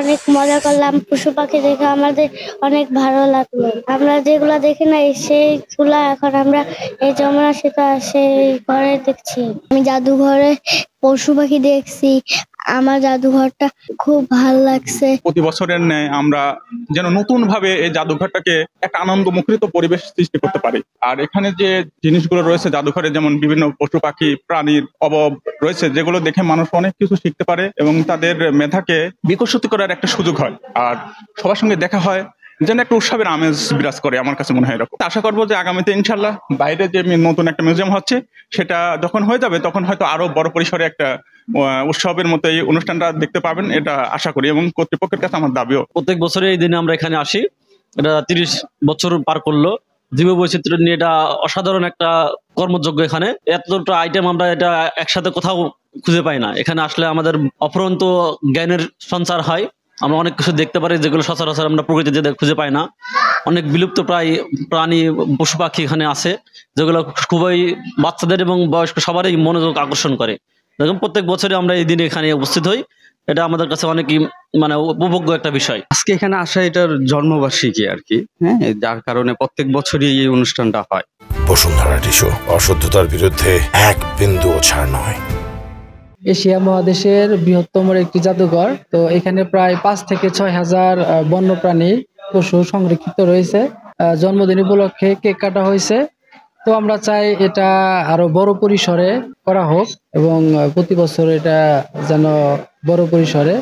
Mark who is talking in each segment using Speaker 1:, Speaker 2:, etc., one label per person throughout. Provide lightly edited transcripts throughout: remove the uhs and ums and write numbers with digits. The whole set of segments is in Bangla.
Speaker 1: অনেক মজা করলাম। পশু পাখি দেখে আমাদের অনেক ভালো লাগলো। আমরা যেগুলা দেখি না সেইগুলা এখন আমরা এই যমুনা সেতু সেই ঘরে দেখছি। আমি জাদুঘরে পশু পাখি দেখছি। আমার জাদুঘরটা খুব ভাল লাগছে।
Speaker 2: প্রতি বছরের ন্যায় আমরা যেন নতুন ভাবে এই জাদুঘরটাকে একটা আনন্দ মুখরিত পরিবেশ সৃষ্টি করতে পারি। আর এখানে যে জিনিসগুলো রয়েছে জাদুঘরে, যেমন বিভিন্ন পশু পাখি প্রাণীর অভাব রয়েছে, যেগুলো দেখে মানুষ অনেক কিছু শিখতে পারে এবং তাদের মেধাকে বিকশিত করার একটা সুযোগ হয়। আর সবার সঙ্গে দেখা হয়, যেন একটা উৎসবের আমেজ বিরাজ করে। আমার কাছে মনে হয় এরকম। আশা করবো যে আগামীতে ইনশাল্লাহ বাইরে যে নতুন একটা মিউজিয়াম হচ্ছে সেটা যখন হয়ে যাবে তখন হয়তো আরো বড় পরিসরে একটা উৎসবের মতো এই অনুষ্ঠানটা দেখতে পাবেন, এটা আশা করি, এবং কর্তৃপক্ষের কাছে আমার দাবিও।
Speaker 3: প্রত্যেক বছরে এই দিনে আমরা এখানে আসি। এটা 30 বছর পার করলো। জীব বৈচিত্র্য নিয়ে এটা অসাধারণ একটা কর্মযজ্ঞ। এখানে এতটা আইটেম আমরা এটা একসাথে কোথাও খুঁজে পাই না। এখানে আসলে আমাদের অফুরন্ত জ্ঞানের সঞ্চার হয়। আমরা অনেক কিছু দেখতে পারি যেগুলো সচরাচর আমরা প্রকৃতিতে খুঁজে পাই না। অনেক বিলুপ্ত প্রায় প্রাণী পশু পাখি এখানে আছে, যেগুলো খুবই বাচ্চাদের এবং বয়স্ক সবারই মনোযোগ আকর্ষণ করে। দেখুন, প্রত্যেক বছরে আমরা এই দিনে এখানে উপস্থিত হই। এটা আমাদের কাছে অনেকই উপভোগ্য একটা বিষয়।
Speaker 4: আজকে এখানে আসা এটার জন্মবার্ষিকী আর কি, হ্যাঁ, যার কারণে প্রত্যেক বছরই এই অনুষ্ঠানটা হয়।
Speaker 5: বসুন্ধরা টিস্যু, অশুদ্ধতার বিরুদ্ধে এক বিন্দুও ছাড় নয়।
Speaker 6: এশিয়া মহাদেশের বৃহত্তম একটি জাদুঘর। তো এখানে প্রায় 5 থেকে 6 হাজার বন্যপ্রাণী পশু সংরক্ষিত রয়েছে। জন্মদিন উপলক্ষে কেক কাটা হয়েছে। তো আমরা চাই এটা আরো বড় পরিসরে করা হোক এবং প্রতি বছর এটা যেন বড় পরিসরে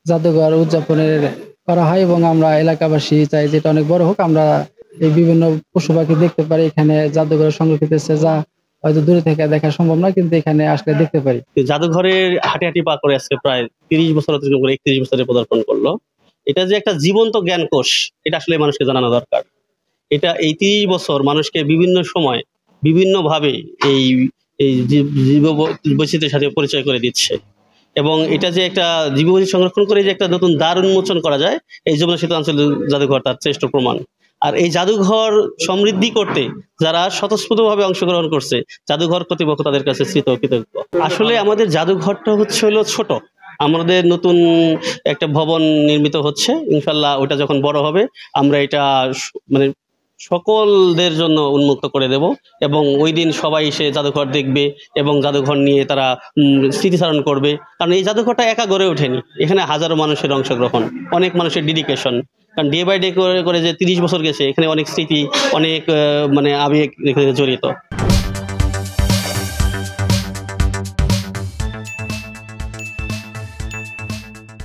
Speaker 6: জাদুঘর উদযাপনের করা হয় এবং আমরা এলাকাবাসী চাই যে এটা অনেক বড় হোক। আমরা এই বিভিন্ন পশু পাখি দেখতে পারি এখানে জাদুঘরে সংরক্ষিত আছে, যা হয়তো দূরে থেকে দেখা সম্ভব না, কিন্তু এখানে আসলে দেখতে পারি।
Speaker 3: জাদুঘরে হাঁটি হাঁটি পা করে আজকে প্রায় 30 বছর অতিক্রম করে 31 বছরে পদার্পণ করলো। এটা যে একটা জীবন্ত জ্ঞান কোষ, এটা আসলে মানুষকে জানানো দরকার। এটা এই 30 বছর মানুষকে বিভিন্ন সময় বিভিন্ন ভাবে এই জীব বৈচিত্র্যের সাথে পরিচয় করে দিচ্ছে। এবং এটা যে একটা জীববৈচিত্র্য সংরক্ষণ করে যে একটা নতুন দ্বার উন্মোচন করা যায়, এই যমুনা সেতু আঞ্চলিক জাদুঘর তার শ্রেষ্ঠ প্রমাণ। আর এই জাদুঘর সমৃদ্ধি করতে যারা স্বতঃস্ফূর্তভাবে অংশগ্রহণ করছে, জাদুঘর কর্তৃপক্ষ তাদের কাছে কৃতজ্ঞ। আসলে আমাদের জাদুঘরটা হলো ছোট। আমাদের নতুন একটা ভবন নির্মিত হচ্ছে, ইনশাল্লাহ ওটা যখন বড় হবে আমরা এটা সকলদের জন্য উন্মুক্ত করে দেব এবং ওই দিন সবাই এসে জাদুঘর দেখবে এবং জাদুঘর নিয়ে তারা স্মৃতিচারণ করবে। কারণ এই জাদুঘরটা একা গড়ে ওঠেনি, এখানে হাজারো মানুষের অংশগ্রহণ, অনেক মানুষের ডেডিকেশন। কারণ ডে বাই ডে করে যে 30 বছর গেছে, এখানে অনেক স্মৃতি, অনেক আবেগ জড়িত।